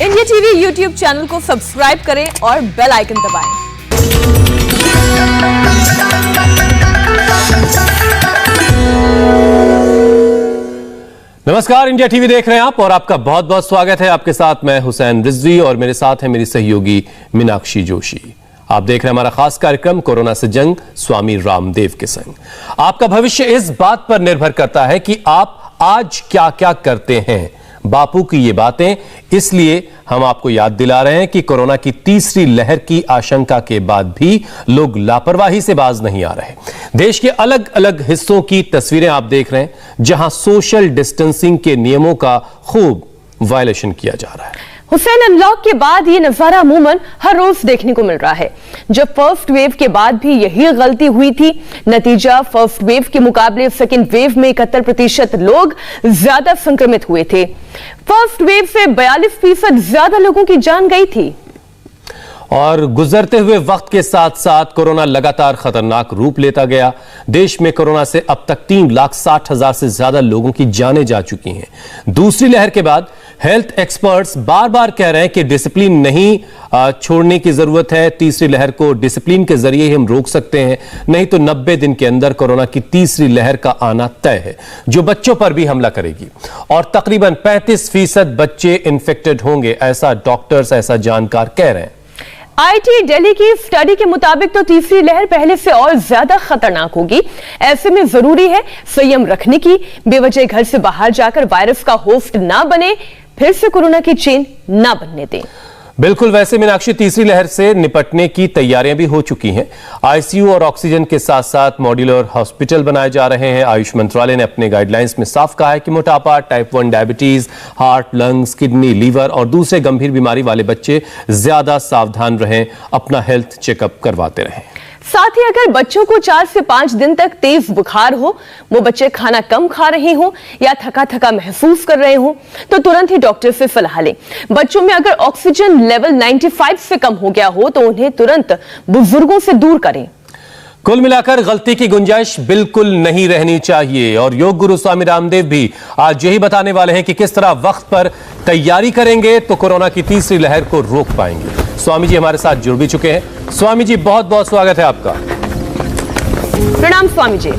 India TV YouTube channel को subscribe करें और बेल आइकन दबाएं। नमस्कार, इंडिया टीवी देख रहे हैं आप और आपका बहुत बहुत स्वागत है। आपके साथ मैं हुसैन रिजवी और मेरे साथ है मेरी सहयोगी मीनाक्षी जोशी। आप देख रहे हैं हमारा खास कार्यक्रम कोरोना से जंग स्वामी रामदेव के संग। आपका भविष्य इस बात पर निर्भर करता है कि आप आज क्या क्या करते हैं। बापू की ये बातें इसलिए हम आपको याद दिला रहे हैं कि कोरोना की तीसरी लहर की आशंका के बाद भी लोग लापरवाही से बाज नहीं आ रहे। देश के अलग अलग हिस्सों की तस्वीरें आप देख रहे हैं जहां सोशल डिस्टेंसिंग के नियमों का खूब वायलेशन किया जा रहा है। हुसैन, अनलॉक के बाद ये नजारा अमूमन हर रोज देखने को मिल रहा है। जब फर्स्ट वेव के बाद भी यही गलती हुई थी, नतीजा फर्स्ट वेव के मुकाबले सेकेंड वेव में 71% लोग ज्यादा संक्रमित हुए थे। फर्स्ट वेव से 42% ज्यादा लोगों की जान गई थी। और गुजरते हुए वक्त के साथ साथ कोरोना लगातार खतरनाक रूप लेता गया। देश में कोरोना से अब तक 3,60,000 से ज्यादा लोगों की जानें जा चुकी हैं। दूसरी लहर के बाद हेल्थ एक्सपर्ट्स बार बार कह रहे हैं कि डिसिप्लिन नहीं छोड़ने की जरूरत है। तीसरी लहर को डिसिप्लिन के जरिए ही हम रोक सकते हैं, नहीं तो 90 दिन के अंदर कोरोना की तीसरी लहर का आना तय है, जो बच्चों पर भी हमला करेगी और तकरीबन 35% बच्चे इन्फेक्टेड होंगे, ऐसा डॉक्टर्स, ऐसा जानकार कह रहे हैं। आईटी दिल्ली की स्टडी के मुताबिक तो तीसरी लहर पहले से और ज्यादा खतरनाक होगी। ऐसे में जरूरी है संयम रखने की, बेवजह घर से बाहर जाकर वायरस का होस्ट ना बने, फिर से कोरोना की चेन ना बनने दें। बिल्कुल। वैसे मीनाक्षी, तीसरी लहर से निपटने की तैयारियां भी हो चुकी हैं। आईसीयू और ऑक्सीजन के साथ साथ मॉड्यूलर हॉस्पिटल बनाए जा रहे हैं। आयुष मंत्रालय ने अपने गाइडलाइंस में साफ कहा है कि मोटापा, type 1 diabetes, heart, lungs, kidney, liver और दूसरे गंभीर बीमारी वाले बच्चे ज्यादा सावधान रहें, अपना हेल्थ चेकअप करवाते रहें। साथ ही अगर बच्चों को 4 से 5 दिन तक तेज बुखार हो, वो बच्चे खाना कम खा रहे हो या थका थका महसूस कर रहे हो, तो तुरंत ही डॉक्टर से सलाह लें। बच्चों में अगर ऑक्सीजन लेवल 95 से कम हो गया हो तो उन्हें तुरंत बुजुर्गों से दूर करें। कुल मिलाकर गलती की गुंजाइश बिल्कुल नहीं रहनी चाहिए और योग गुरु स्वामी रामदेव भी आज यही बताने वाले हैं कि किस तरह वक्त पर तैयारी करेंगे तो कोरोना की तीसरी लहर को रोक पाएंगे। स्वामी जी हमारे साथ जुड़ भी चुके हैं। स्वामी जी, बहुत बहुत स्वागत है आपका। प्रणाम स्वामी जी।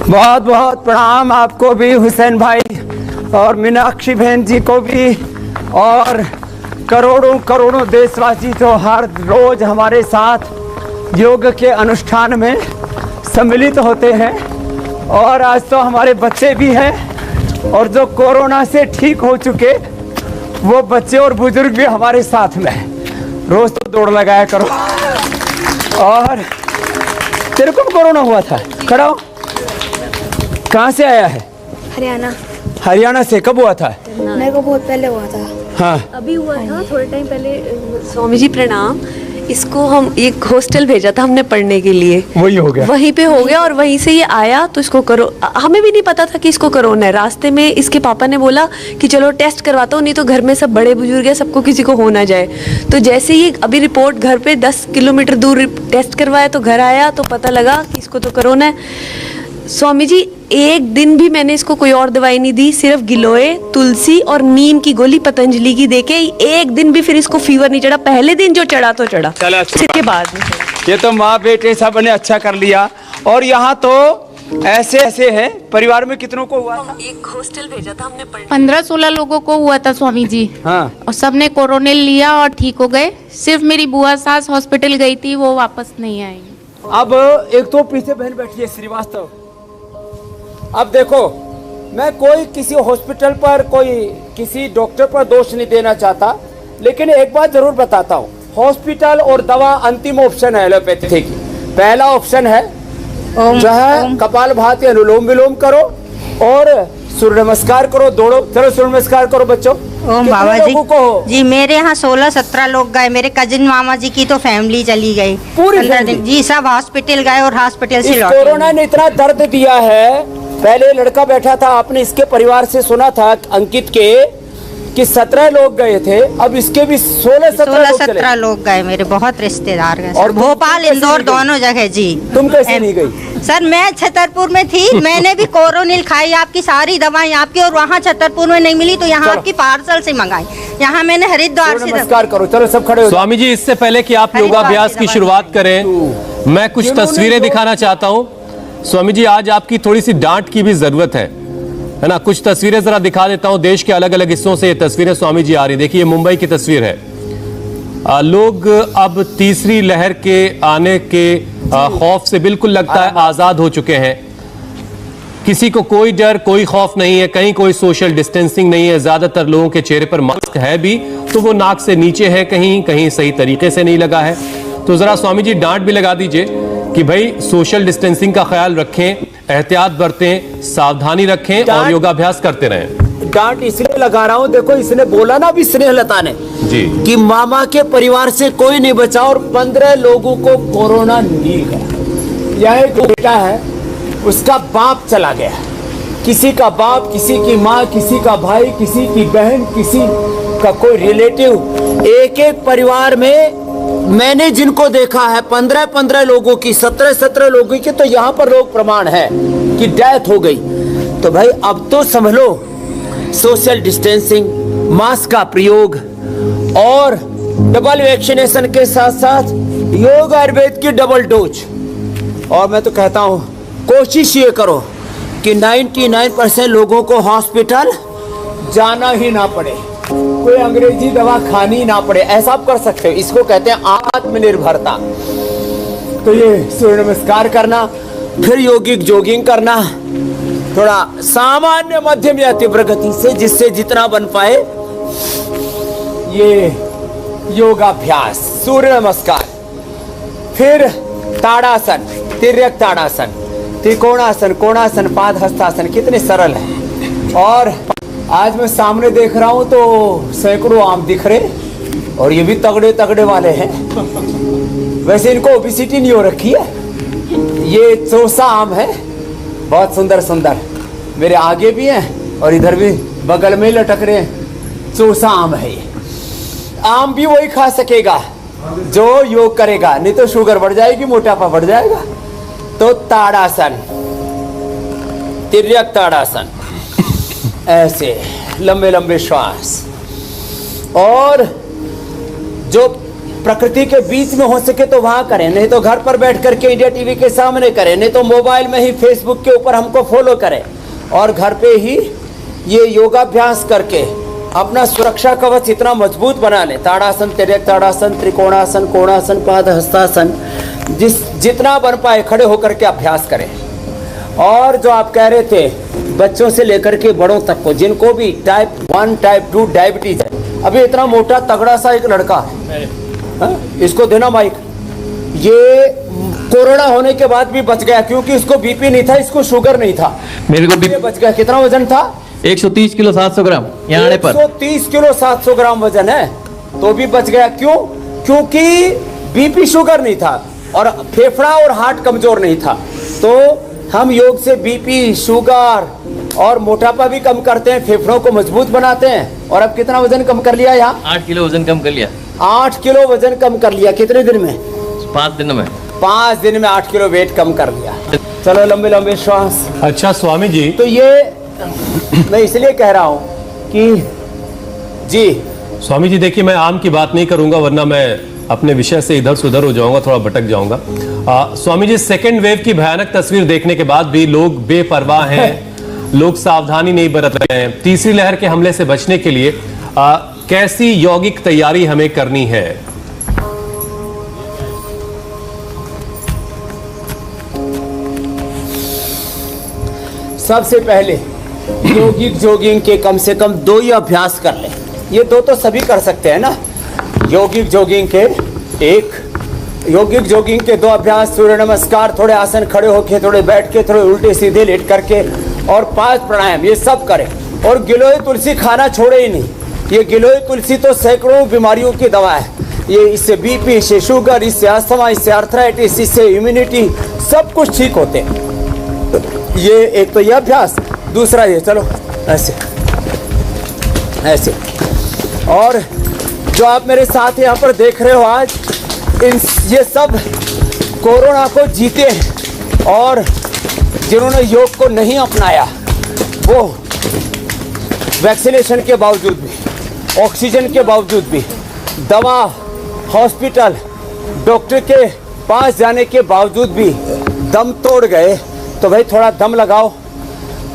बहुत बहुत प्रणाम आपको भी हुसैन भाई और मीनाक्षी बहन जी को भी, और करोड़ों करोड़ों देशवासी तो हर रोज हमारे साथ योग के अनुष्ठान में सम्मिलित होते हैं। और आज तो हमारे बच्चे भी हैं और जो कोरोना से ठीक हो चुके वो बच्चे और बुजुर्ग भी हमारे साथ में हैं। रोज तो दौड़ लगाया करो। और तेरे को भी कोरोना हुआ था? खड़ा हो। कहाँ से आया है? हरियाणा। हरियाणा से? कब हुआ था? मेरे को बहुत पहले हुआ था। हाँ, अभी हुआ था थोड़े टाइम पहले। स्वामी जी प्रणाम। इसको हम एक हॉस्टल भेजा था हमने पढ़ने के लिए, वही हो गया, वहीं पे हो गया और वहीं से ये आया। तो इसको करो, हमें भी नहीं पता था कि इसको कोरोना है। रास्ते में इसके पापा ने बोला कि चलो टेस्ट करवाता हूँ, नहीं तो घर में सब बड़े बुजुर्ग है, सबको किसी को हो ना जाए। तो जैसे ही अभी रिपोर्ट घर पे 10 किलोमीटर दूर टेस्ट करवाया तो घर आया तो पता लगा कि इसको तो कोरोना है। स्वामी जी, एक दिन भी मैंने इसको कोई और दवाई नहीं दी, सिर्फ गिलोय, तुलसी और नीम की गोली पतंजलि की देके एक दिन भी फिर इसको फीवर नहीं चढ़ा। पहले दिन जो चढ़ा तो चढ़ा, इसके बाद नहीं चढ़ा। ये तो माँ बेटे सब ने अच्छा कर लिया। और यहाँ तो ऐसे ऐसे हैं। परिवार में कितनों को हुआ था? एक हॉस्टल भेजा था हमने पढ़ने। 15-16 लोगों को हुआ था स्वामी जी। हाँ, और सबने कोरोना लिया और ठीक हो गए। सिर्फ मेरी बुआ सास हॉस्पिटल गई थी, वो वापस नहीं आई। अब एक तो पीछे बहन बैठी है श्रीवास्तव। अब देखो, मैं कोई किसी हॉस्पिटल पर, कोई किसी डॉक्टर पर दोष नहीं देना चाहता, लेकिन एक बात जरूर बताता हूँ। हॉस्पिटल और दवा अंतिम ऑप्शन है एलोपैथी की। पहला ऑप्शन है जो है कपालभाति, अनुलोम विलोम करो और सूर्य नमस्कार करो, दौड़ो। चलो सूर्य नमस्कार करो बच्चों। ओम बाबा जी मेरे यहाँ 16-17 लोग गए। मेरे कजिन मामा जी की तो फैमिली चली गई पूरी 15 दिन जी। सब हॉस्पिटल गए और हॉस्पिटल से लौटे। कोरोना ने इतना दर्द दिया है। पहले लड़का बैठा था, आपने इसके परिवार से सुना था अंकित के, कि 17 लोग गए थे, अब इसके भी 16-17 लोग गए, मेरे बहुत रिश्तेदार गए और भोपाल इंदौर दोनों जगह जी। तुम कैसे नहीं गई? सर मैं छतरपुर में थी, मैंने भी कोरोनिल खाई, आपकी सारी दवाएं आपकी, और वहाँ छतरपुर में नहीं मिली तो यहाँ आपकी पार्सल से मंगाई, यहाँ मैंने हरिद्वार से। नमस्कार करो, चलो सब खड़े हो। स्वामी जी, इससे पहले कि आप योगाभ्यास की शुरुआत करें, मैं कुछ तस्वीरें दिखाना चाहता हूँ। स्वामी जी, आज आपकी थोड़ी सी डांट की भी जरूरत है ना? कुछ तस्वीरें जरा दिखा देता हूं। देश के अलग अलग हिस्सों से ये तस्वीरें स्वामी जी आ रही। देखिए, मुंबई की तस्वीर है। लोग अब तीसरी लहर के आने के खौफ से बिल्कुल लगता है आजाद हो चुके हैं। किसी को कोई डर, कोई खौफ नहीं है, कहीं कोई सोशल डिस्टेंसिंग नहीं है। ज्यादातर लोगों के चेहरे पर मास्क है भी तो वो नाक से नीचे है, कहीं कहीं सही तरीके से नहीं लगा है। तो जरा स्वामी जी डांट भी लगा दीजिए कि भाई सोशल डिस्टेंसिंग का ख्याल रखें, एहतियात बरतें, सावधानी रखें और योगाभ्यास करते रहें। डांट इसलिए लगा रहा हूं, देखो इसने बोला ना भी स्नेहलता ने जी कि मामा के परिवार से कोई नहीं बचा और 15 लोगों को कोरोना मिल गया। यह एक बेटा है, उसका बाप चला गया, किसी का बाप, किसी की माँ, किसी का भाई, किसी की बहन, किसी का कोई रिलेटिव, एक एक परिवार में मैंने जिनको देखा है 15-15 लोगों की, 17-17 लोगों की, तो यहाँ पर लोग प्रमाण है कि डेथ हो गई। तो भाई अब तो समझ लो सोशल डिस्टेंसिंग, मास्क का प्रयोग और डबल वैक्सीनेशन के साथ साथ योग आयुर्वेद की डबल डोज। और मैं तो कहता हूँ कोशिश ये करो कि 99% लोगों को हॉस्पिटल जाना ही ना पड़े, कोई अंग्रेजी दवा खानी ना पड़े, ऐसा आप कर सकते हो। इसको कहते हैं आत्मनिर्भरता। तो ये सूर्य नमस्कार करना, फिर योगिक जॉगिंग करना, थोड़ा सामान्य मध्यम या तीव्र गति से, जिससे जितना बन पाए ये योगाभ्यास, सूर्य नमस्कार, फिर ताड़ासन, तिर्यक ताड़ासन, त्रिकोणासन, कोणासन, पाद हस्तासन, कितने सरल है। और आज मैं सामने देख रहा हूं तो सैकड़ों आम दिख रहे और ये भी तगड़े तगड़े वाले हैं। वैसे इनको ओबेसिटी नहीं हो रखी है। ये चौसा आम है, बहुत सुंदर सुंदर, मेरे आगे भी हैं और इधर भी बगल में लटक रहे हैं। चौसा आम है ये। आम भी वही खा सकेगा जो योग करेगा, नहीं तो शुगर बढ़ जाएगी, मोटापा बढ़ जाएगा। तो ताड़ासन, तिर्यक ताड़ासन, ऐसे लंबे लंबे श्वास, और जो प्रकृति के बीच में हो सके तो वहां करें, नहीं तो घर पर बैठ करके इंडिया टीवी के सामने करें, नहीं तो मोबाइल में ही फेसबुक के ऊपर हमको फॉलो करें और घर पे ही ये योगाभ्यास करके अपना सुरक्षा कवच इतना मजबूत बना लें। ताड़ासन, तिर्यक ताड़ासन, त्रिकोणासन, कोणासन, पाद हस्तासन, जितना बन पाए खड़े होकर के अभ्यास करें। और जो आप कह रहे थे बच्चों से लेकर के बड़ों तक को, जिनको भी टाइप 1 टाइप 2 डायबिटीज है, अभी इतना मोटा तगड़ा सा एक लड़का है, इसको देना माइक, ये कोरोना होने के बाद भी बच गया क्योंकि इसको बीपी नहीं था, इसको शुगर नहीं था, मेरे को भी बच गया। कितना वजन था? 130 किलो 700 ग्राम यहाँ आने पर। 130 किलो 700 ग्राम वजन है तो भी बच गया। क्यों? क्योंकि बीपी शुगर नहीं था और फेफड़ा और हार्ट कमजोर नहीं था। तो हम योग से बीपी, शुगर और मोटापा भी कम करते हैं, फेफड़ों को मजबूत बनाते हैं। और अब कितना वजन कम कर लिया? यहाँ 8 किलो वजन कम कर लिया। 8 किलो वजन कम कर लिया। कितने दिन में? 5 दिन में। 5 दिन में 8 किलो वेट कम कर लिया। चलो लंबे लंबे श्वास। अच्छा स्वामी जी, तो ये मैं इसलिए कह रहा हूं कि जी स्वामी जी देखिए, मैं आम की बात नहीं करूंगा वरना मैं अपने विषय से इधर से उधर हो जाऊंगा, थोड़ा भटक जाऊंगा। स्वामी जी, सेकेंड वेव की भयानक तस्वीर देखने के बाद भी लोग बेपरवाह हैं, लोग सावधानी नहीं बरत रहे हैं। तीसरी लहर के हमले से बचने के लिए कैसी यौगिक तैयारी हमें करनी है? सबसे पहले योगिक जॉगिंग के कम से कम 2 ही अभ्यास कर लें। ये 2 तो सभी कर सकते हैं ना। योगिक जॉगिंग के 2 अभ्यास, सूर्य नमस्कार, थोड़े आसन खड़े होके, थोड़े बैठ के, थोड़े उल्टे सीधे लेट करके, और 5 प्राणायाम, ये सब करें। और गिलोय तुलसी खाना छोड़े ही नहीं। ये गिलोय तुलसी तो सैकड़ों बीमारियों की दवा है। ये इससे बीपी, इससे शुगर, इससे अस्थमा, इससे आर्थराइटिस, इससे इम्यूनिटी, सब कुछ ठीक होते हैं। ये एक तो ये अभ्यास। दूसरा ये, चलो ऐसे ऐसे। और जो आप मेरे साथ यहाँ पर देख रहे हो आज, ये सब कोरोना को जीते हैं और जिन्होंने योग को नहीं अपनाया वो वैक्सीनेशन के बावजूद भी, ऑक्सीजन के बावजूद भी, दवा, हॉस्पिटल, डॉक्टर के पास जाने के बावजूद भी दम तोड़ गए। तो भाई थोड़ा दम लगाओ,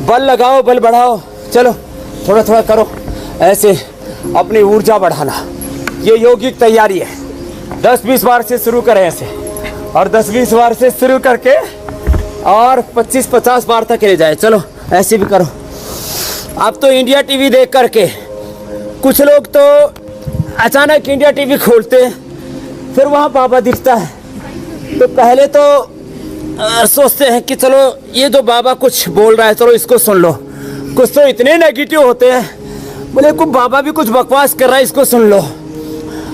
बल लगाओ, बल बढ़ाओ, चलो थोड़ा थोड़ा करो ऐसे अपनी ऊर्जा बढ़ाना। ये योगिक तैयारी है। 10-20 बार से शुरू करें ऐसे, और 10-20 बार से शुरू करके और 25-50 बार तक ले जाए। चलो ऐसे भी करो। अब तो इंडिया टीवी देख करके कुछ लोग तो अचानक इंडिया टीवी खोलते हैं, फिर वहाँ बाबा दिखता है तो पहले तो सोचते हैं कि चलो ये जो बाबा कुछ बोल रहा है चलो इसको सुन लो। कुछ तो इतने नेगेटिव होते हैं, बोले कुछ बाबा भी कुछ बकवास कर रहा है इसको सुन लो,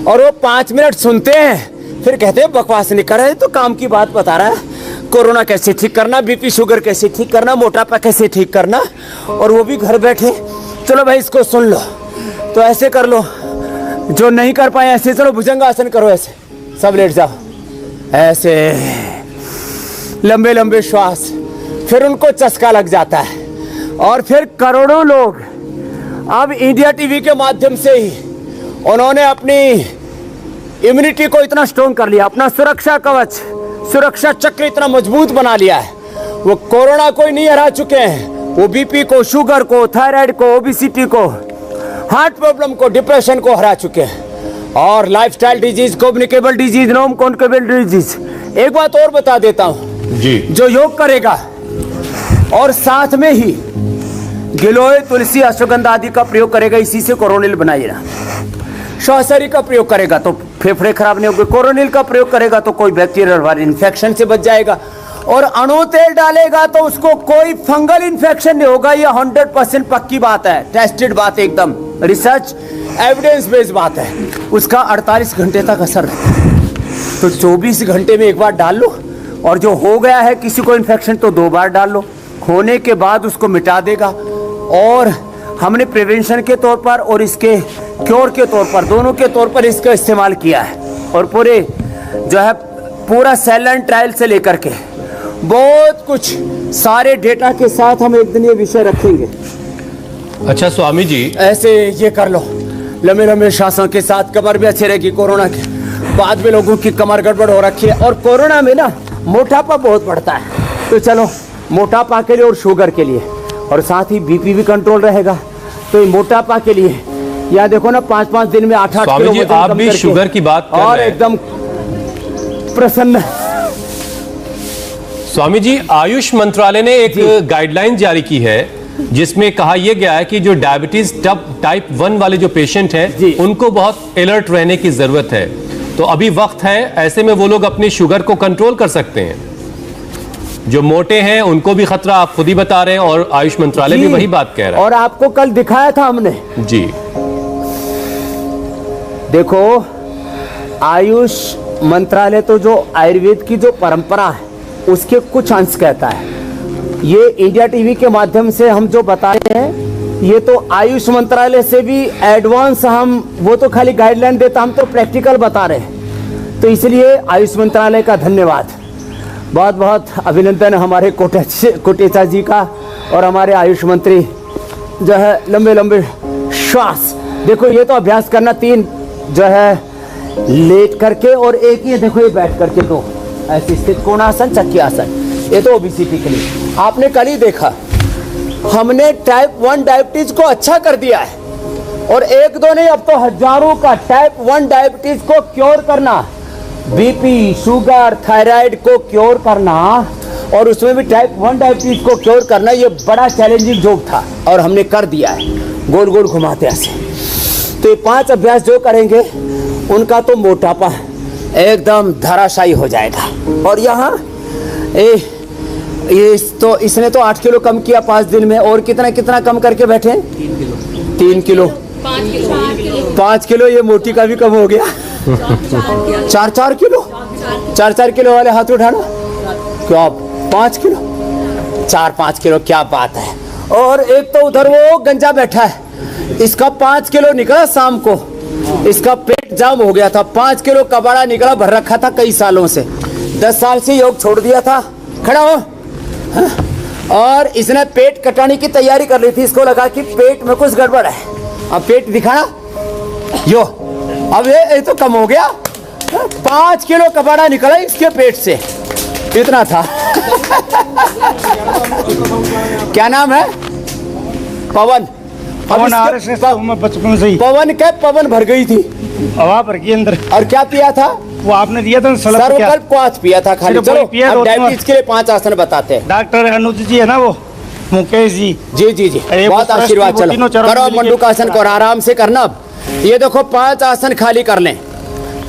और वो 5 मिनट सुनते हैं फिर कहते हैं बकवास नहीं कर रहे, तो काम की बात बता रहा है। कोरोना कैसे ठीक करना, बीपी शुगर कैसे ठीक करना, मोटापा कैसे ठीक करना, और वो भी घर बैठे। चलो भाई इसको सुन लो, तो ऐसे कर लो। जो नहीं कर पाए ऐसे चलो भुजंगासन करो, ऐसे सब लेट जाओ, ऐसे लंबे लंबे श्वास। फिर उनको चस्का लग जाता है और फिर करोड़ों लोग अब इंडिया टीवी के माध्यम से ही उन्होंने अपनी इम्यूनिटी को इतना स्ट्रॉन्ग कर लिया, अपना सुरक्षा कवच, सुरक्षा चक्र इतना मजबूत बना लिया है। वो कोरोना को ही नहीं हरा चुके हैं, वो बीपी को, शुगर को, थायराइड को, ओबेसिटी को, हार्ट प्रॉब्लम को, डिप्रेशन को हरा चुके हैं, और lifestyle disease, communicable disease, non communicable disease. एक बात और बता देता हूँ जी, जो योग करेगा और साथ में ही गिलोय, तुलसी, अश्वगंधा आदि का प्रयोग करेगा, इसी से कोरोनिल बनाइएगा। श्वासरी का प्रयोग करेगा तो फेफड़े खराब नहीं होंगे, कोरोनिल का प्रयोग करेगा तो कोई बैक्टीरियल वायरल इन्फेक्शन से बच जाएगा, और अणु तेल डालेगा तो उसको कोई फंगल इन्फेक्शन नहीं होगा। ये 100% पक्की बात है, टेस्टेड बात है, एकदम रिसर्च एविडेंस बेस्ड बात है। उसका 48 घंटे तक असर रहता है, तो 24 घंटे में एक बार डाल लो, और जो हो गया है किसी को इन्फेक्शन तो 2 बार डाल लो, होने के बाद उसको मिटा देगा। और हमने प्रिवेंशन के तौर पर और इसके क्योर के तौर पर, दोनों के तौर पर इसका इस्तेमाल किया है, और पूरे जो है पूरा सेल एंड ट्रायल से लेकर के बहुत कुछ सारे डेटा के साथ हम एक दिन ये विषय रखेंगे। अच्छा स्वामी जी, ऐसे ये कर लो, लंबे लंबे श्वासों के साथ, कमर भी अच्छी रहेगी। कोरोना के बाद में लोगों की कमर गड़बड़ हो रखी है, और कोरोना में ना मोटापा बहुत बढ़ता है, तो चलो मोटापा के लिए और शुगर के लिए, और साथ ही बीपी भी कंट्रोल रहेगा। तो ये मोटापा के लिए या देखो ना 5-5 दिन में 8-8 किलो वजन आप कम भी करके, शुगर की बात कर और रहे हैं। एकदम प्रसन्न। स्वामी जी, आयुष मंत्रालय ने एक गाइडलाइन जारी की है जिसमें कहा यह गया है कि जो डायबिटीज टाइप 1 वाले जो पेशेंट हैं उनको बहुत अलर्ट रहने की जरूरत है। तो अभी वक्त है, ऐसे में वो लोग अपनी शुगर को कंट्रोल कर सकते हैं। जो मोटे हैं उनको भी खतरा, आप खुद ही बता रहे हैं, और आयुष मंत्रालय भी वही बात कह रहा है। और आपको कल दिखाया था हमने जी, देखो आयुष मंत्रालय तो जो आयुर्वेद की जो परंपरा है उसके कुछ अंश कहता है। ये इंडिया टीवी के माध्यम से हम जो बता रहे हैं, ये तो आयुष मंत्रालय से भी एडवांस, हम वो तो खाली गाइडलाइन देता, हम तो प्रैक्टिकल बता रहे हैं। तो इसलिए आयुष मंत्रालय का धन्यवाद, बहुत बहुत अभिनंदन हमारे कोटेचा जी का, और हमारे आयुष मंत्री जो है लंबे लंबे श्वास। देखो ये तो अभ्यास करना 3 जो है लेट करके, और एक ये देखो ये बैठ करके, तो ऐसी स्थित कोणासन, चक्की आसन, ये तो ओबेसिटी के लिए। आपने कल ही देखा हमने टाइप 1 डायबिटीज को अच्छा कर दिया है, और 1-2 नहीं अब तो हजारों का टाइप 1 डायबिटीज को क्योर करना, बीपी, शुगर, थायराइड को क्योर करना, और उसमें भी टाइप 1 डायबिटीज को क्योर करना, ये बड़ा चैलेंजिंग जॉब था, और हमने कर दिया है गोल गोल घुमाते ऐसे। तो ये 5 अभ्यास जो करेंगे उनका तो मोटापा एकदम धराशायी हो जाएगा। और यहाँ तो इसने तो 8 किलो कम किया 5 दिन में, और कितना कम करके बैठे? 3 किलो, 5 किलो ये मोटी का भी कम हो गया। 4-4 किलो, 4-4 किलो वाले हाथ उठाना, क्या 5 किलो, 4-5 किलो, क्या बात है। और एक तो उधर वो गंजा बैठा है, इसका 5 किलो निकला शाम को, इसका पेट जाम हो गया था, 5 किलो कबाड़ा निकला, भर रखा था कई सालों से, 10 साल से योग छोड़ दिया था। खड़ा हो। हाँ? और इसने पेट कटाने की तैयारी कर ली थी, इसको लगा कि पेट में कुछ गड़बड़ है। अब पेट दिखाना यो, अब ये तो कम हो गया, 5 किलो कबाड़ा निकला इसके पेट से, इतना था। क्या नाम है? पवन। पवन RSS में बचपन से ही पवन के पवन भर गई थी हवा भर के अंदर। और क्या पिया था? वो आपने दिया था सर्वकल्प क्वाथ पिया था खाली। चलो अब डायबिटीज के लिए 5 आसन बताते हैं। डॉक्टर अनुज जी है ना, वो मुकेश जी। जी जी जी, बहुत आशीर्वाद। चलो करो मंडूकासन को, और आराम से करना। अब ये देखो 5 आसन खाली कर लें।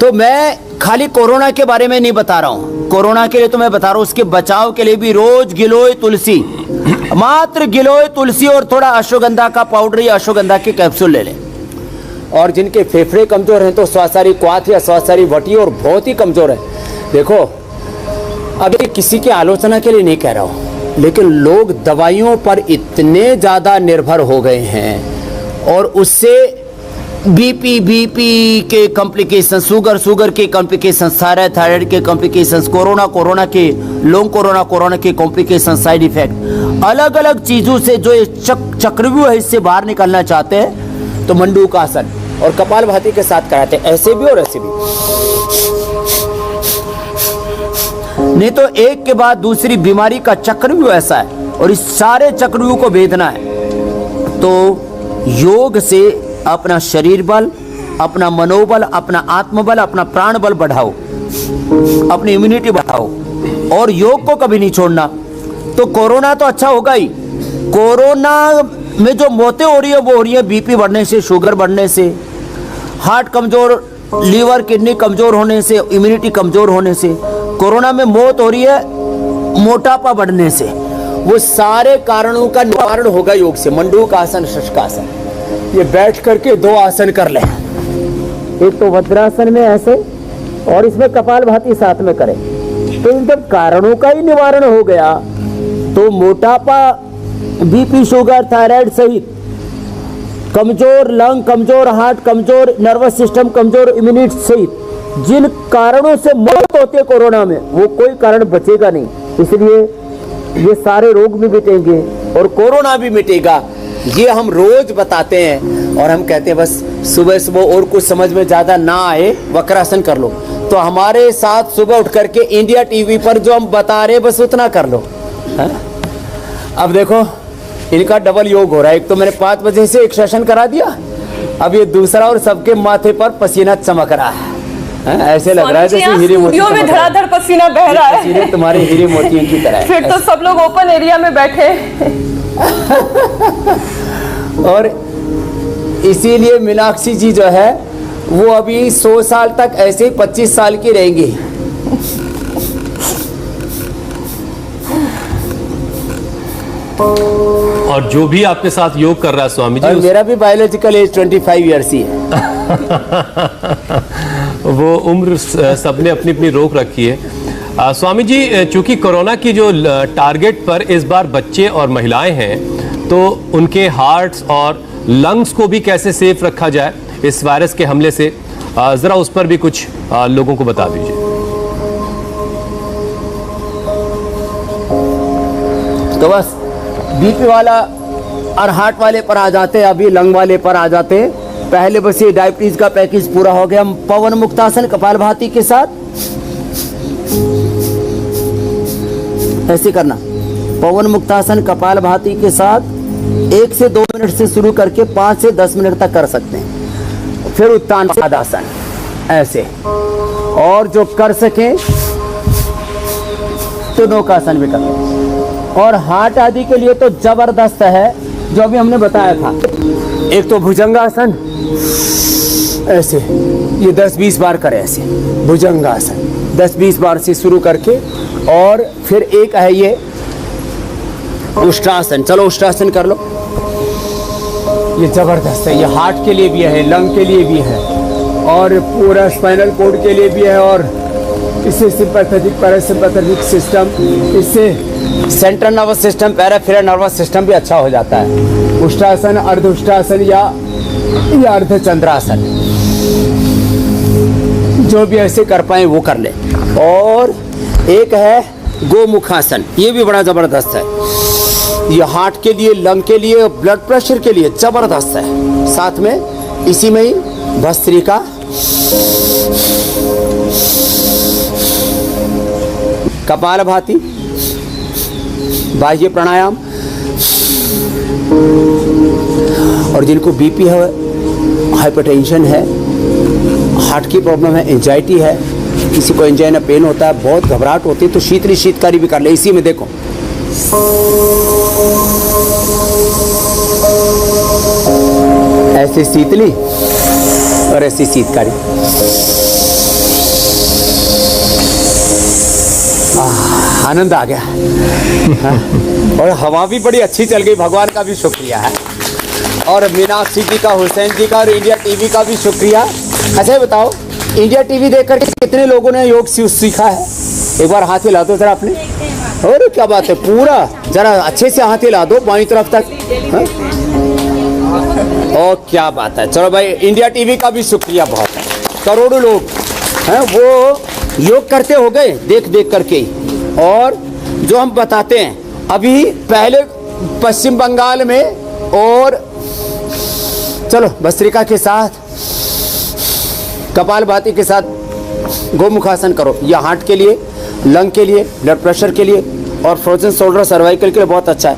तो मैं खाली कोरोना के बारे में नहीं बता रहा हूँ, कोरोना के लिए तो मैं बता रहा हूँ, उसके बचाव के लिए भी रोज गिलोय तुलसी, मात्र गिलोय तुलसी और थोड़ा अश्वगंधा का पाउडर या अश्वगंधा के कैप्सूल ले लें। और जिनके फेफड़े कमजोर हैं तो स्वासारी क्वाथ या स्वासारी वटी, और बहुत ही कमजोर है। देखो अभी किसी की आलोचना के लिए नहीं कह रहा हूँ, लेकिन लोग दवाइयों पर इतने ज्यादा निर्भर हो गए हैं, और उससे बीपी के कॉम्प्लिकेशन, शुगर के कॉम्प्लिकेशन, थायराइड के कॉम्प्लिकेशन, कोरोना के लॉन्ग कोरोना के कॉम्प्लिकेशन, साइड इफेक्ट, अलग अलग चीजों से जो ये चक्रव्यूह है इससे बाहर निकलना चाहते हैं तो मंडूकासन और कपालभाति के साथ कराते हैं, ऐसे भी और ऐसे भी। नहीं तो एक के बाद दूसरी बीमारी का चक्रव्यूह ऐसा है, और इस सारे चक्रव्यूह को भेदना है तो योग से अपना शरीर बल, अपना मनोबल, अपना आत्मबल, अपना प्राण बल बढ़ाओ, अपनी इम्यूनिटी बढ़ाओ, और योग को कभी नहीं छोड़ना। तो कोरोना तो अच्छा होगा ही, कोरोना में जो मौतें हो रही है वो हो रही है बीपी बढ़ने से, शुगर बढ़ने से, हार्ट कमजोर, लीवर किडनी कमजोर होने से, इम्यूनिटी कमजोर होने से। कोरोना में मौत हो रही है मोटापा बढ़ने से। वो सारे कारणों का निवारण होगा योग से। मंडूकासन, शशकासन, ये बैठ करके 2 आसन कर लें। एक तो वज्रासन में ऐसे, और इसमें कपालभाति साथ में करें। तो इन जब कारणों का ही निवारण हो गया तो मोटापा, बीपी, शुगर, थायराइड सहित कमजोर लंग, कमजोर हार्ट, कमजोर नर्वस सिस्टम, कमजोर इम्यूनिटी सहित जिन कारणों से मौत होती है कोरोना में, वो कोई कारण बचेगा नहीं। इसलिए ये सारे रोग भी मिटेंगे और कोरोना भी मिटेगा। ये हम रोज बताते हैं, और हम कहते हैं बस सुबह सुबह और कुछ समझ में ज्यादा ना आए, वक्रासन कर लो। तो हमारे साथ सुबह उठ करके इंडिया टीवी पर जो हम बता रहे बस उतना कर लो। है? अब देखो इनका डबल योग हो रहा है। एक तो मैंने 5 बजे से एक सेशन करा दिया, अब ये दूसरा, और सबके माथे पर पसीना चमक रहा है। ऐसे लग रहा है जैसे हीरे मोती में धड़ाधड़ पसीना बह रहा है। पसीने तुम्हारे हीरे मोतियों की तरह। फिर तो सब लोग ओपन एरिया में बैठे। और इसीलिए मीनाक्षी जी जो है वो अभी 100 साल तक ऐसे ही 25 साल की रहेंगी। और जो भी आपके साथ योग कर रहा है स्वामी जी, मेरा भी बायोलॉजिकल एज 25 ईयर्स ही है। वो उम्र सबने अपनी अपनी रोक रखी है। स्वामी जी, चूंकि कोरोना की जो टारगेट पर इस बार बच्चे और महिलाएं हैं, तो उनके हार्ट्स और लंग्स को भी कैसे सेफ रखा जाए इस वायरस के हमले से, जरा उस पर भी कुछ लोगों को बता दीजिए। तो बस बीपी वाला और हार्ट वाले पर आ जाते हैं, अभी लंग वाले पर आ जाते हैं। पहले बस ये डायबिटीज का पैकेज पूरा हो गया। हम पवन मुक्तासन कपालभाति के साथ ऐसे करना, पवन मुक्तासन कपालभाति के साथ 1 से 2 मिनट से शुरू करके 5 से 10 मिनट तक कर सकते हैं। फिर उत्तान पादासन ऐसे, और जो कर सके तो नौकासन भी कर। और हार्ट आदि के लिए तो जबरदस्त है जो अभी हमने बताया था। एक तो भुजंगासन ऐसे, ये 10-20 बार करें ऐसे भुजंगासन, 10-20 बार से शुरू करके। और फिर एक है ये उष्ट्रासन, चलो उष्ट्रासन कर लो, ये जबरदस्त है। ये हार्ट के लिए भी है, लंग के लिए भी है, और पूरा स्पाइनल कोड के लिए भी है, और इससे सिंपैथेटिक पैरासिम्पैथेटिक सिस्टम, इससे central nervous system, peripheral nervous system भी अच्छा हो जाता है। उष्टासन, अर्ध उष्टासन या अर्ध चंद्रासन, जो भी ऐसे कर पाए वो कर ले। और एक है गोमुखासन, ये भी बड़ा जबरदस्त है। ये हार्ट के लिए, लंग के लिए, ब्लड प्रेशर के लिए जबरदस्त है। साथ में इसी में ही भस्त्रिका, कपालभाति, बाह्य प्राणायाम, और जिनको बीपी है, हाइपरटेंशन है, हार्ट की प्रॉब्लम है, एंजाइटी है, किसी को एंजाइना पेन होता है, बहुत घबराहट होती है, तो शीतली शीतकारी भी कर ले। इसी में देखो ऐसे शीतली और ऐसी शीतकारी। आनंद आ गया। हाँ? और हवा भी बड़ी अच्छी चल गई, भगवान का भी शुक्रिया है, और मीनाक्षी जी का, हुसैन जी का, और इंडिया टीवी का भी शुक्रिया। अच्छा बताओ, इंडिया टीवी देखकर कितने लोगों ने योग सीखा है? एक बार हाथ हिला दो जरा अपने। अरे क्या बात है, पूरा जरा अच्छे से हाथ हिला दो बाईं तरफ तक। हाँ? और क्या बात है। चलो भाई, इंडिया टीवी का भी शुक्रिया बहुत है। करोड़ों लोग हैं वो योग करते हो गए देख देख करके। और जो हम बताते हैं, अभी पहले पश्चिम बंगाल में, और चलो भस्त्रिका के साथ, कपालभाति के साथ गोमुखासन करो। यह हार्ट के लिए, लंग के लिए, ब्लड प्रेशर के लिए, और फ्रोजन शोल्डर, सर्वाइकल के लिए बहुत अच्छा है।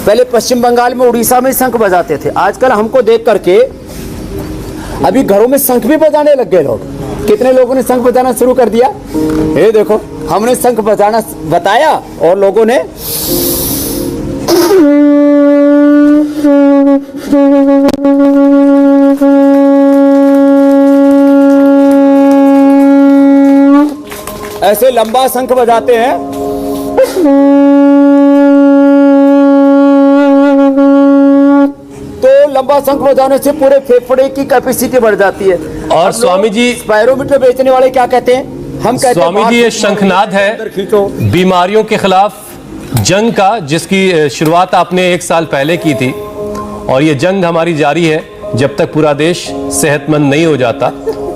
पहले पश्चिम बंगाल में, उड़ीसा में शंख बजाते थे। आजकल हमको देख करके अभी घरों में शंख भी बजाने लग गए लोग। कितने लोगों ने शंख बजाना शुरू कर दिया? ये देखो, हमने शंख बजाना बताया और लोगों ने ऐसे लंबा शंख बजाते हैं। तो लंबा शंख बजाने से पूरे फेफड़े की कैपेसिटी बढ़ जाती है। और स्वामी जी, स्पायरोमीटर बेचने वाले क्या कहते हैं? हम कहते हैं स्वामी जी, ये शंखनाद है बीमारियों के खिलाफ जंग का, जिसकी शुरुआत आपने 1 साल पहले की थी, और ये जंग हमारी जारी है जब तक पूरा देश सेहतमंद नहीं हो जाता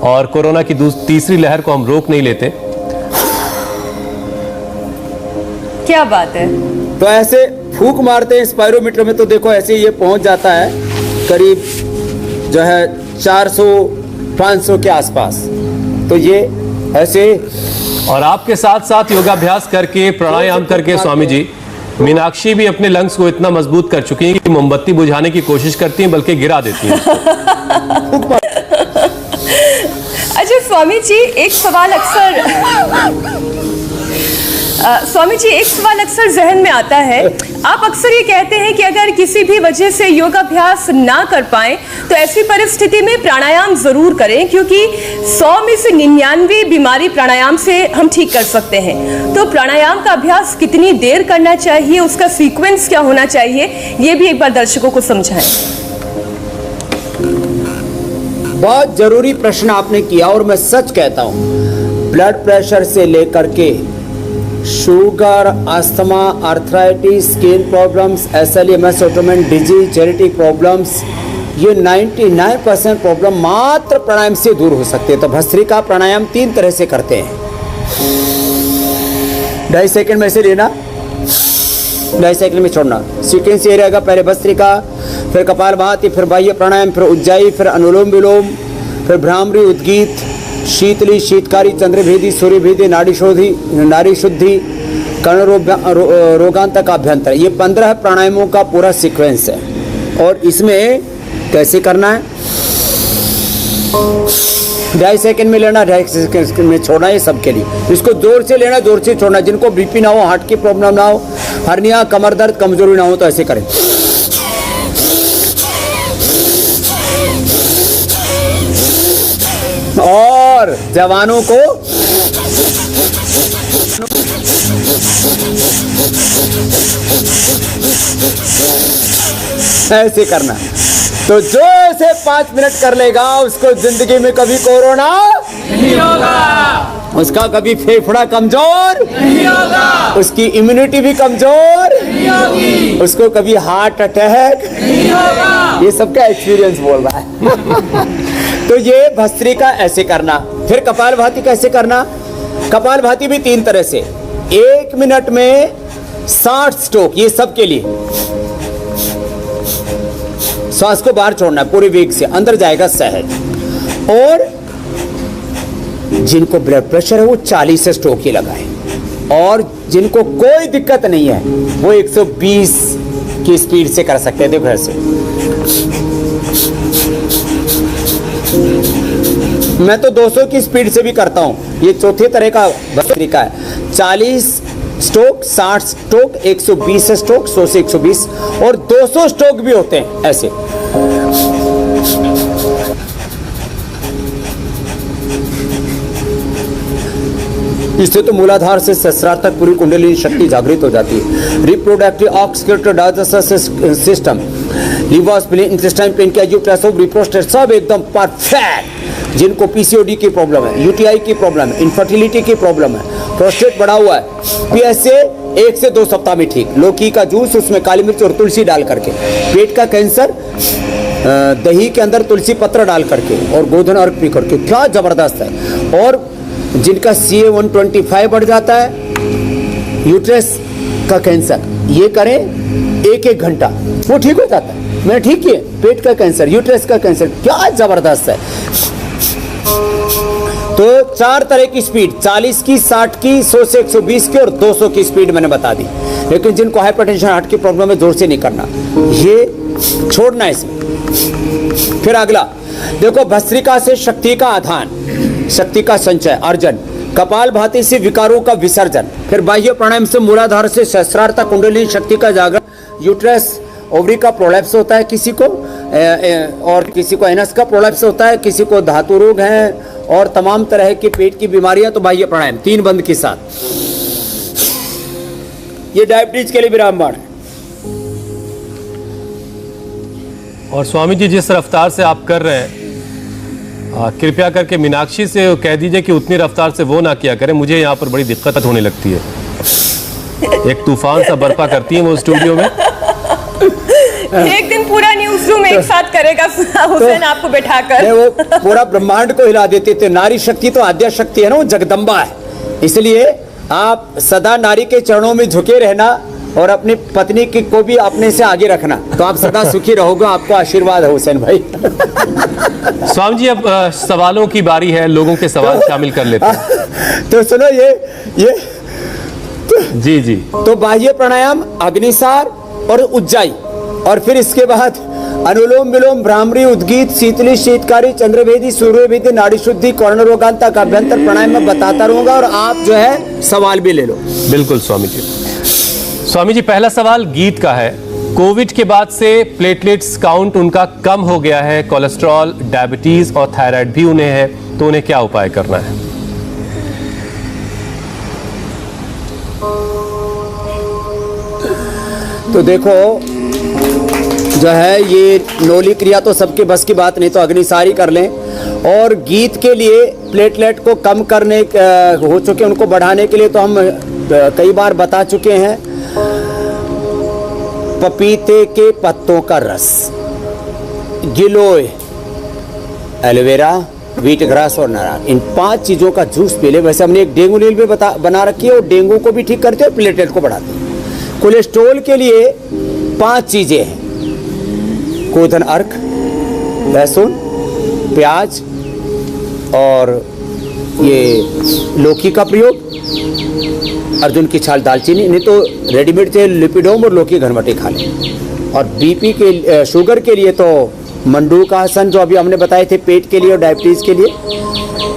और कोरोना की तीसरी लहर को हम रोक नहीं लेते। क्या बात है। तो ऐसे फूंक मारते हैं स्पायरोमीटर में, तो देखो ऐसे ये पहुंच जाता है करीब जो है 400-500 के आसपास। तो ये ऐसे, और आपके साथ साथ योगाभ्यास करके, प्राणायाम करके स्वामी जी, मीनाक्षी भी अपने लंग्स को इतना मजबूत कर चुकी हैं कि मोमबत्ती बुझाने की कोशिश करती हैं, बल्कि गिरा देती हैं। अच्छा स्वामी जी, एक सवाल अक्सर जहन में आता है। आप अक्सर ये कहते हैं कि अगर किसी भी वजह से योगाभ्यास ना कर पाए तो ऐसी परिस्थिति में प्राणायाम जरूर करें, क्योंकि 100 में से 99 बीमारी प्राणायाम से हम ठीक कर सकते हैं। तो प्राणायाम का अभ्यास कितनी देर करना चाहिए, उसका सीक्वेंस क्या होना चाहिए, ये भी एक बार दर्शकों को समझाएं। बहुत जरूरी प्रश्न आपने किया, और मैं सच कहता हूं, ब्लड प्रेशर से लेकर के sugar, asthma, arthritis, skin problems, SLEMS, autoimmune disease, genetic problems, ये 99% प्रॉब्लम मात्र प्राणायाम से दूर हो सकते हैं। तो भस्त्रिका प्राणायाम 3 तरह से करते हैं। 2.5 सेकंड में से लेना, 2.5 सेकंड में छोड़ना। सीक्वेंस ये रहेगा, पहले भस्त्रिका, फिर कपालभाति, फिर बाह्य प्राणायाम, फिर उज्जाई, फिर अनुलोम विलोम, फिर भ्रामरी, उद्गीत, शीतली, शीतकारी, चंद्रभेदी, सूर्यभेदी, नाड़ी शुद्धि, कर्ण रोगांतक, अभ्यंतर। ये 15 प्राणायामों का पूरा सीक्वेंस है। और इसमें कैसे करना है? 2.5 सेकंड में लेना, 2.5 सेकंड में छोड़ना, ये सबके लिए। इसको जोर से लेना, जोर से छोड़ना। जिनको बीपी ना हो, हार्ट की प्रॉब्लम ना हो, हर्निया, कमर दर्द, कमजोरी ना हो, तो ऐसे करें। और जवानों को ऐसे करना। तो जो इसे 5 मिनट कर लेगा उसको जिंदगी में कभी कोरोना नहीं होगा, उसका कभी फेफड़ा कमजोर नहीं होगा, उसकी इम्यूनिटी भी कमजोर नहीं होगी, उसको कभी हार्ट अटैक नहीं होगा। ये सबका एक्सपीरियंस बोल रहा है। तो ये भस्त्रिका ऐसे करना। फिर कपालभाति कैसे करना? कपालभाति भी 3 तरह से। 1 मिनट में 60 स्ट्रोक, ये सबके लिए। श्वास को बाहर छोड़ना है पूरे वेग से, अंदर जाएगा सहज। और जिनको ब्लड प्रेशर है वो 40 स्ट्रोक ही लगाए, और जिनको कोई दिक्कत नहीं है वो 120 की स्पीड से कर सकते हैं। देखो ऐसे, मैं तो 200 की स्पीड से भी करता हूं। ये चौथे तरह का तरीका है। 40 स्ट्रोक, 60 स्ट्रोक, 120 स्ट्रोक, 100 से 120 और 200 स्ट्रोक भी होते हैं ऐसे। इससे तो मूलाधार से सहस्रार तक पूरी कुंडलिनी शक्ति जागृत हो जाती है। रिप्रोडक्टिव, ऑक्सीक्यूटिव, digestive system, liver, spleen, intestine, pancreas, रिप्रोस्टेट सब एकदम परफेक्ट। जिनको पीसीओडी की प्रॉब्लम है, यूटीआई की प्रॉब्लम है, इनफर्टिलिटी की प्रॉब्लम है, प्रोस्टेट बढ़ा हुआ है, पीएसए 1 से 2 सप्ताह में ठीक। लौकी का जूस, उसमें काली मिर्च और तुलसी डाल करके। पेट का कैंसर, दही के अंदर तुलसी पत्र डाल करके और गोधन अर्क पी करके, क्या जबरदस्त है। और जिनका CA 125 बढ़ जाता है, यूट्रस का कैंसर, ये करें 1-1 घंटा, वो ठीक हो जाता है। मैं ठीक है, पेट का कैंसर, यूट्रस का कैंसर, क्या जबरदस्त है। तो 4 तरह की स्पीड, 40 की, 60 की, 100 से 120 की और 200 की स्पीड मैंने बता दी। लेकिन जिनको हाइपरटेंशन, हार्ट की प्रॉब्लम है, जोर से नहीं करना, ये छोड़ना इसमें। फिर अगला देखो, भस्त्रिका से शक्ति का आधान, शक्ति का संचय, अर्जन। कपालभाति से विकारों का विसर्जन। फिर बाह्य प्राणायाम से मूलाधार से सहस्रार तक कुंडलिनी शक्ति का जागरण। यूट्रस, ओवरी का प्रोलैप्स होता है किसी को, और किसी को एनस का प्रोलैप्स होता है, किसी को धातु रोग है और तमाम तरह की पेट की बीमारियां, तो बाह्य प्राणायाम 3 बंद के साथ। ये डायबिटीज के लिए भी रामबाण है। और स्वामी जी, जिस रफ्तार से आप कर रहे हैं, कृपया करके मीनाक्षी से कह दीजिए कि उतनी रफ्तार से वो ना किया करें, मुझे यहाँ पर बड़ी दिक्कत होने लगती है। एक तूफान सा बर्पा करती है वो स्टूडियो में। एक दिन पूरा न्यूज रूम एक साथ करेगा हुसैन आपको बैठाकर। वो पूरा ब्रह्मांड को हिला देते थे। नारी शक्ति तो आद्या शक्ति है ना, वो जगदम्बा है। इसलिए आप सदा नारी के चरणों में झुके रहना और अपनी पत्नी की को भी अपने से आगे रखना, तो आप सदा सुखी रहोगे। आपको आशीर्वाद है हुसैन भाई। स्वामी जी, अब सवालों की बारी है, लोगों के सवाल शामिल कर लेते हैं। तो सुनो, ये जी जी। तो बाह्य प्राणायाम, अग्निसार और उज्जाई, और फिर इसके बाद अनुलोम विलोम, भ्रामरी, उद्गीत, शीतली, शीतकारी, चंद्रभेदी, सूर्यभेदी, नाड़ी शुद्धि, कर्ण रोगांता का अभ्यंतर प्राणायाम में बताता रहूंगा, और आप जो है सवाल भी ले लो। बिल्कुल स्वामी जी। स्वामी जी, पहला सवाल गीत का है। कोविड के बाद से प्लेटलेट्स काउंट उनका कम हो गया है, कोलेस्ट्रॉल, डायबिटीज और थायराइड भी उन्हें है, तो उन्हें क्या उपाय करना है? तो देखो, जो है ये नोली क्रिया तो सबके बस की बात नहीं, तो अग्निसारी कर लें। और गीत के लिए प्लेटलेट को कम करने हो चुके, उनको बढ़ाने के लिए तो हम कई बार बता चुके हैं। पपीते के पत्तों का रस, गिलोय, एलोवेरा, व्हीट ग्रास और नारियल, इन 5 चीजों का जूस पी ले। वैसे हमने एक डेंगू नील भी बना रखी है, और डेंगू को भी ठीक करते हैं, प्लेटलेट को बढ़ाते हैं। कोलेस्ट्रोल के लिए 5 चीजें हैं: गोधन अर्क, लहसुन, प्याज और ये लौकी का प्रयोग, अर्जुन की छाल, दालचीनी, नहीं तो रेडीमेड तेल लिपिडोम और लौकी घरमटी खा लें। और बीपी के, शुगर के लिए तो मंडूक आसन, जो अभी हमने बताए थे पेट के लिए और डायबिटीज के लिए,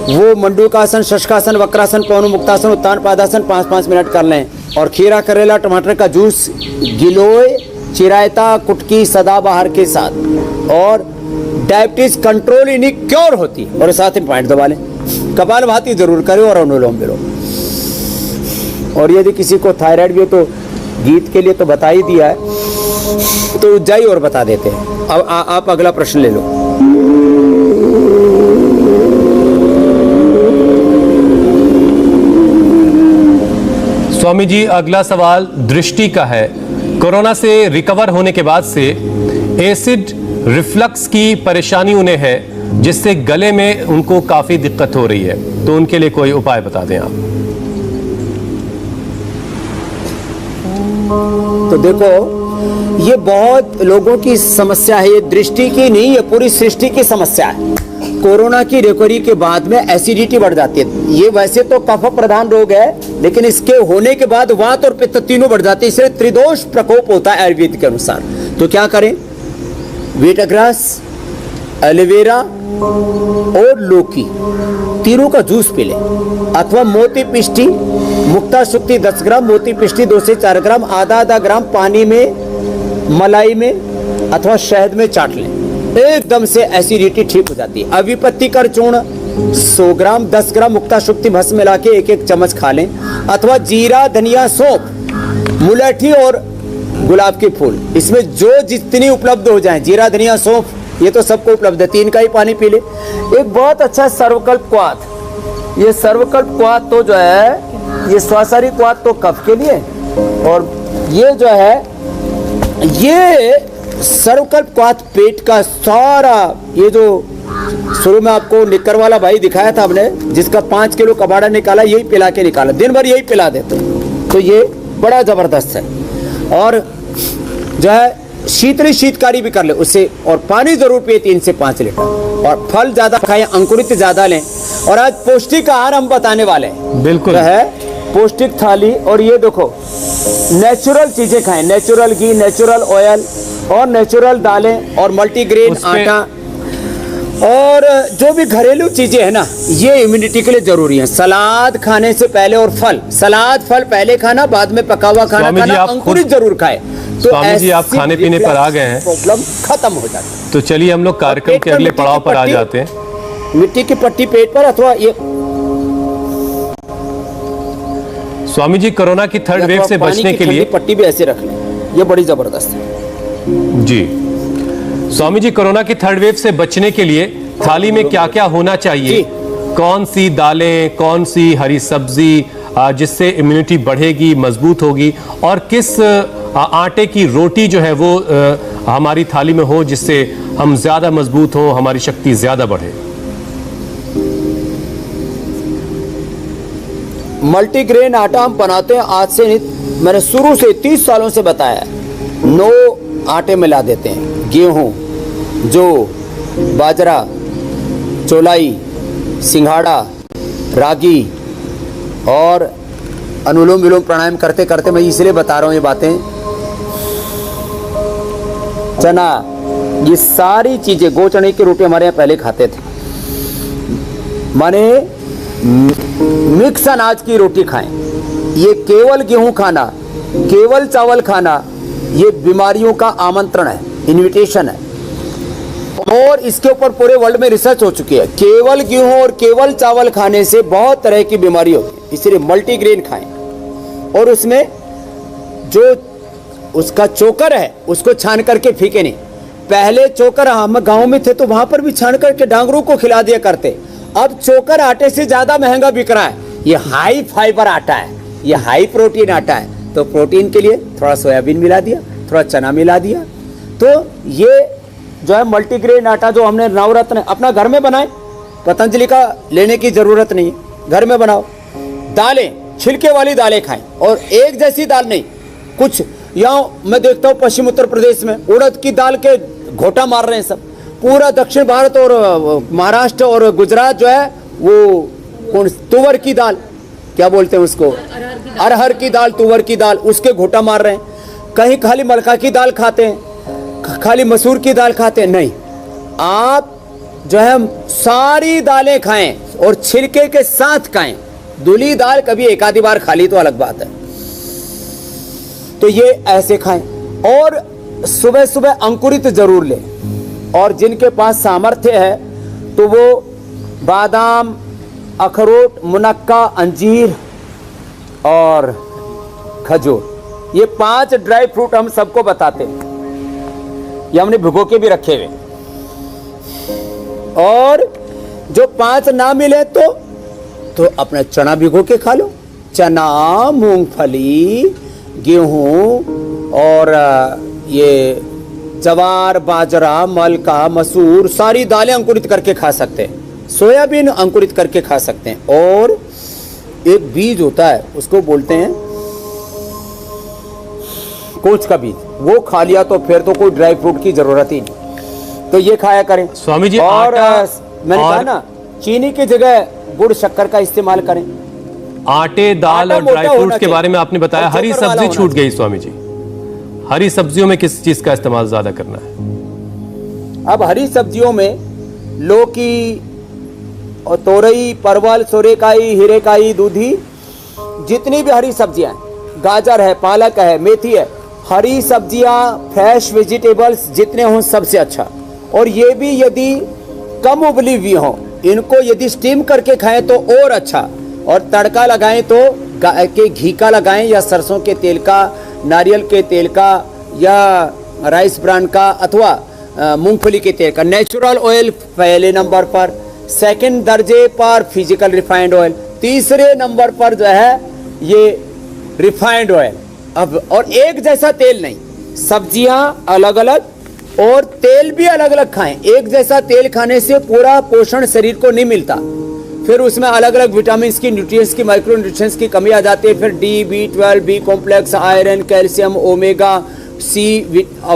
वो मंडूक आसन, शशकासन, वक्रासन, पवन मुक्तासन, उत्तान पादासन 5-5 मिनट कर लें। और खीरा, करेला, टमाटर का जूस, गिलोय, चिरायता, कुटकी सदाबहार के साथ, और डायबिटीज कंट्रोल इन्हीं क्योर होती है। और साथ में पॉइंट दबा लें। कपालभाति जरूर करें और अनुलोम विलोम। और यदि किसी को थायराइड भी हो तो गीत के लिए तो बता ही दिया है, तो उज्जाई और बता देते हैं। अब आप अगला प्रश्न ले लो। स्वामी जी, अगला सवाल दृष्टि का है। कोरोना से रिकवर होने के बाद से एसिड रिफ्लक्स की परेशानी उन्हें है, जिससे गले में उनको काफी दिक्कत हो रही है, तो उनके लिए कोई उपाय बता दें आप। तो देखो, ये बहुत लोगों की समस्या है, ये दृष्टि की नहीं, ये पूरी सृष्टि की समस्या है। कोरोना की रिकवरी के बाद में एसिडिटी बढ़ जाती है। ये वैसे तो कफ प्रधान रोग है, लेकिन इसके होने के बाद वात और पित्त तीनों बढ़ जाते हैं, इसलिए त्रिदोष प्रकोप होता है आयुर्वेद के अनुसार। तो क्या करें? वीटग्रास, एलोवेरा और लौकी तीनों का जूस पी लें, अथवा मोती पिष्टी, मुक्ता शुक्ति 10 ग्राम, मोती पिष्टी 2 से 4 ग्राम आधा ग्राम पानी में, मलाई में अथवा शहद में चाट लें, एकदम से एसिडिटी ठीक हो जाती है। अविपत्ति कर चूर्ण 100 ग्राम 10 ग्राम मुक्ता शुक्ति भस्म मिला के 1-1 चम्मच खा लें, अथवा जीरा, धनिया, सौंफ, मुलैठी और गुलाब के फूल, इसमें जो जितनी उपलब्ध हो जाए, जीरा, धनिया, सौंफ, ये तो सबको उपलब्ध है, 3 का ही पानी पी ले। एक बहुत अच्छा सर्वकल्प क्वाथ, ये सर्वकल्प क्वाथ तो जो है, ये स्वासारी क्वाथ तो कफ के लिए, और ये जो है, ये सर्वकल्प क्वाथ पेट का सारा, ये जो शुरू में आपको निक्कर वाला भाई दिखाया था हमने, जिसका 5 किलो कबाड़ा निकाला, यही पिला के निकाला, दिन भर यही पिला देते, तो ये बड़ा जबरदस्त है। और जो है शीतकारी भी कर ले उससे, और पानी जरूर पिए 3 से 5 लीटर, और फल ज्यादा खाएं, अंकुरित ज्यादा लें। और आज पौष्टिक आहार हम बताने वाले हैं, बिल्कुल तो है पौष्टिक थाली। और ये देखो, नेचुरल चीजें खाएं, नेचुरल घी, नेचुरल ऑयल और नेचुरल दालें और मल्टीग्रेन आटा, और जो भी घरेलू चीजें है ना, ये इम्यूनिटी के लिए जरूरी है। सलाद खाने से पहले और फल, सलाद फल पहले खाना, बाद में पका हुआ खाना, अंकुरित जरूर खाए। तो स्वामी जी, आप खाने पीने पर आ गए हैं, प्रॉब्लम खत्म हो जाती है। तो चलिए हम लोग कार्यक्रम के अगले पड़ाव पर आ जाते हैं। मिट्टी की पट्टी पेट पर, अथवा ये स्वामी जी, कोरोना की थर्ड वेव से बचने के लिए पट्टी भी ऐसे रख लें, ये बड़ी जबरदस्त है जी। स्वामी जी, कोरोना की थर्ड वेव से बचने के लिए थाली में क्या क्या होना चाहिए? कौन सी दालें, कौन सी हरी सब्जी जिससे इम्यूनिटी बढ़ेगी, मजबूत होगी, और किस आटे की रोटी जो है वो हमारी थाली में हो, जिससे हम ज्यादा मजबूत हो, हमारी शक्ति ज्यादा बढ़े? मल्टीग्रेन आटा हम बनाते हैं आज से नहीं, मैंने शुरू से 30 सालों से बताया। 9 आटे मिला देते हैं, गेहूं, जौ, बाजरा, चौलाई, सिंघाड़ा, रागी, और अनुलोम विलोम प्राणायाम करते करते मैं इसलिए बता रहा हूं ये बातें, चना, ये सारी चीजें, गो चने की रोटी हमारे यहाँ पहले खाते थे, माने मिक्स अनाज की रोटी खाएं। ये केवल गेहूं खाना, केवल चावल खाना, ये बीमारियों का आमंत्रण है, इन्विटेशन है, और इसके ऊपर पूरे वर्ल्ड में रिसर्च हो चुकी है। केवल गेहूं और केवल चावल खाने से बहुत तरह की बीमारी होती है, इसलिए मल्टीग्रेन खाएं। और उसमें जो उसका चोकर है उसको छान करके फीके नहीं। पहले चोकर, हम गांव में थे तो वहां पर भी छान करके डांगरों को खिला दिया करते, अब चोकर आटे से ज्यादा महंगा बिक रहा है। ये हाई फाइबर आटा है, ये हाई प्रोटीन आटा है, तो प्रोटीन के लिए थोड़ा सोयाबीन मिला दिया, थोड़ा चना मिला दिया। तो ये जो है मल्टीग्रेन आटा जो हमने नवरत्न अपना घर में बनाए, पतंजलि का लेने की जरूरत नहीं है, घर में बनाओ। दालें, छिलके वाली दालें खाएं, और एक जैसी दाल नहीं। कुछ यहाँ मैं देखता हूँ पश्चिम उत्तर प्रदेश में उड़द की दाल के घोटा मार रहे हैं सब। पूरा दक्षिण भारत और महाराष्ट्र और गुजरात जो है वो कौन, तुवर की दाल, क्या बोलते हैं उसको, अरहर की दाल, तुवर की दाल, उसके घोटा मार रहे हैं। कहीं खाली मलका की दाल खाते हैं, खाली मसूर की दाल खाते हैं। नहीं, आप जो है सारी दालें खाएं और छिलके के साथ खाएं। धुली दाल कभी एक आधी बार खा ली तो अलग बात है, तो ये ऐसे खाएं। और सुबह सुबह अंकुरित जरूर लें, और जिनके पास सामर्थ्य है तो वो बादाम, अखरोट, मुनक्का, अंजीर और खजूर, ये 5 ड्राई फ्रूट हम सबको बताते हैं, ये हमने भिगो के भी रखे हुए। और जो 5 ना मिले तो अपना चना भिगो के खा लो, चना, मूंगफली, गेहूं और ये जवार, बाजरा, मलका, मसूर, सारी दालें अंकुरित करके खा सकते हैं, सोयाबीन अंकुरित करके खा सकते हैं। और एक बीज होता है उसको बोलते हैं कोच का बीज, वो खा लिया तो फिर तो कोई ड्राई फ्रूट की जरूरत ही नहीं, तो ये खाया करें। स्वामी जी, और मैंने कहा ना, चीनी की जगह गुड़ शक्कर का इस्तेमाल करें। आटे, दाल और ड्राई फ्रूट्स के बारे में आपने बताया। हरी सब्जी छूट गई स्वामी जी, हरी सब्जियों में किस चीज का इस्तेमाल ज्यादा करना है? अब हरी सब्जियों में लौकी और तोरई, परवल, सोरेकाई, हीरेकाई, दूधी, जितनी भी हरी सब्जियां हैं, गाजर है, पालक है, मेथी है, हरी सब्जियां, फ्रेश वेजिटेबल्स जितने हों सबसे अच्छा। और ये भी यदि कम उबली हुई हों, इनको यदि स्टीम करके खाएं तो और अच्छा। और तड़का लगाएं तो गाय के घी का लगाएं या सरसों के तेल का, नारियल के तेल का या राइस ब्रांड का अथवा मूंगफली के तेल का। नेचुरल ऑयल पहले नंबर पर, सेकंड दर्जे पर फिजिकल रिफाइंड ऑयल, तीसरे नंबर पर जो है ये रिफाइंड ऑयल। अब और एक जैसा तेल नहीं, सब्जियां अलग अलग और तेल भी अलग अलग खाएं। एक जैसा तेल खाने से पूरा पोषण शरीर को नहीं मिलता, फिर उसमें अलग अलग विटामिन की, न्यूट्रिएंट्स की, माइक्रो न्यूट्रिएंट्स की कमी आ जाती है। फिर D, B12, B complex, iron, calcium, omega, C,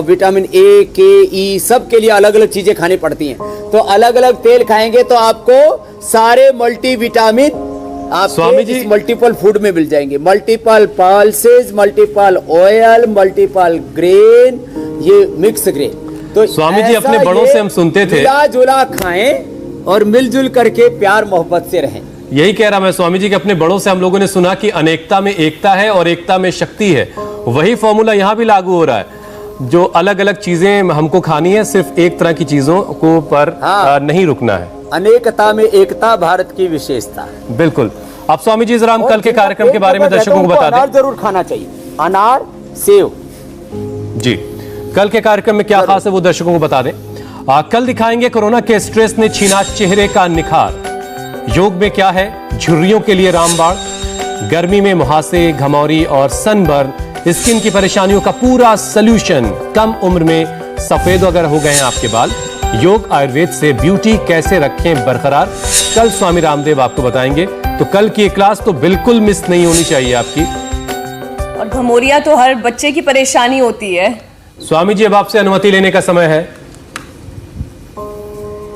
vitamin A, K, E, सब के लिए अलग अलग चीजें खानी पड़ती हैं। तो अलग अलग तेल खाएंगे तो आपको सारे मल्टी विटामिन स्वामी जी इस मल्टीपल फूड में मिल जाएंगे। Multiple pulses, multiple oil, multiple grain, ये मिक्स ग्रेन। तो स्वामी जी अपने बड़ों से हम सुनते थे, मिला जुला खाएं और मिलजुल करके प्यार मोहब्बत से रहें। यही कह रहा मैं स्वामी जी कि अपने बड़ों से हम लोगों ने सुना कि अनेकता में एकता है और एकता में शक्ति है। वही फॉर्मूला यहाँ भी लागू हो रहा है। जो अलग अलग चीजें हमको खानी है, सिर्फ एक तरह की चीजों को पर नहीं रुकना है। अनेकता में एकता भारत की विशेषता है। बिल्कुल। अब स्वामी जी जरा हम कल के कार्यक्रम के बारे में दर्शकों को बता दें। अनार जरूर खाना चाहिए, अनार, सेव। जी, कल के कार्यक्रम में क्या खास है वो दर्शकों को बता दें। कल दिखाएंगे कोरोना के स्ट्रेस ने छीना चेहरे का निखार। योग में क्या है झुर्रियों के लिए रामबाण। गर्मी में मुहासे, घमौरी और सनबर्न, स्किन की परेशानियों का पूरा सलूशन। कम उम्र में सफेद अगर हो गए हैं आपके बाल, योग आयुर्वेद से ब्यूटी कैसे रखें बरकरार, कल स्वामी रामदेव आपको बताएंगे। तो कल की क्लास तो बिल्कुल मिस नहीं होनी चाहिए आपकी। और घमौरिया तो हर बच्चे की परेशानी होती है। स्वामी जी अब आपसे अनुमति लेने का समय है।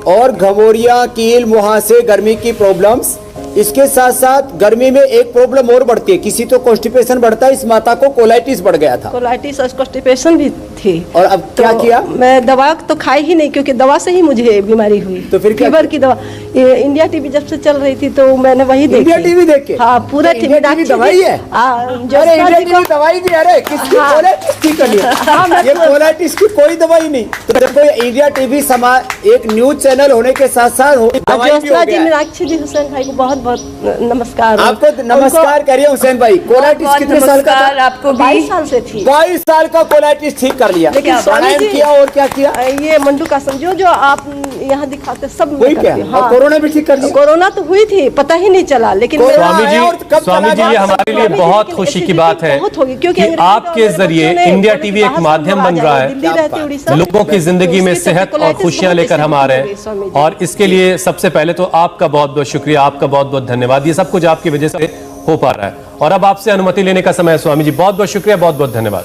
और घमौरिया, कील, मुहासे, गर्मी की प्रॉब्लम्स, इसके साथ साथ गर्मी में एक प्रॉब्लम और बढ़ती है, किसी तो कॉन्स्टिपेशन बढ़ता है। इस माता को कोलाइटिस बढ़ गया था। कोलाइटिस और कॉन्स्टिपेशन भी थी। और अब क्या किया? मैं दवा तो खाई ही नहीं, क्योंकि दवा से ही मुझे बीमारी हुई। तो फिर फीवर की दवा, ये इंडिया टीवी जब से चल रही थी तो मैंने वही देखी। इंडिया टीवी देख के? हाँ, पूरा टीवी दवाई है। अरे इंडिया टीवी दवाई भी, अरे किसकी कोलाइटिस ठीक कर लिया। ये कोलाइटिस की कोई दवाई नहीं। तो देखो इंडिया टीवी एक न्यूज चैनल होने के साथ साथ मीनाक्षी जी, हुसैन भाई को बहुत बहुत नमस्कार। आपको नमस्कार करिए हुसैन भाई। कोलाइटिस कितने साल का था? आपको 22 साल से थी। 22 साल का कोलाइटिस ठीक कर लिया। लेकिन प्राणायाम किया और क्या किया? ये मंडू का समझो जो आप यहाँ दिखाते सब वही क्या? हाँ। कोरोना भी ठीक कर लिया। कोरोना तो हुई थी, पता ही नहीं चला। लेकिन स्वामी जी ये हमारे लिए बहुत खुशी की बात है कि आपके जरिए इंडिया टीवी एक माध्यम बन रहा है। लोगों की जिंदगी में सेहत और खुशियां लेकर हम आ रहे हैं। और इसके लिए सबसे पहले तो आपका बहुत बहुत शुक्रिया, आपका बहुत बहुत धन्यवाद। ये सब कुछ आपकी वजह से हो पा रहा है। और अब आपसे अनुमति लेने का समय है स्वामी जी। बहुत बहुत शुक्रिया, बहुत बहुत धन्यवाद।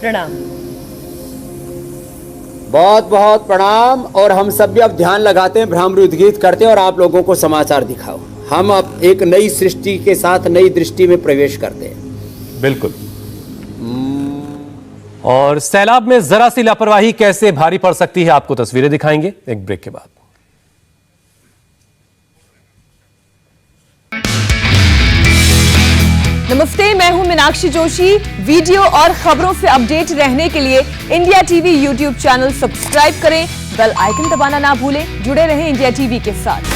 प्रणाम। बहुत बहुत प्रणाम। और हम सब भी अब ध्यान लगाते हैं, भ्रामरी उद्गीत करते हैं और आप लोगों को समाचार दिखाओ। हम अब एक नई सृष्टि के साथ नई दृष्टि में प्रवेश करते हैं। बिल्कुल। और सैलाब में जरा सी लापरवाही कैसे भारी पड़ सकती है, आपको तस्वीरें दिखाएंगे एक ब्रेक के बाद। नमस्ते, मैं हूं मीनाक्षी जोशी। वीडियो और खबरों से अपडेट रहने के लिए India TV YouTube channel subscribe करें, बेल आइकन दबाना ना भूलें। जुड़े रहें इंडिया टीवी के साथ।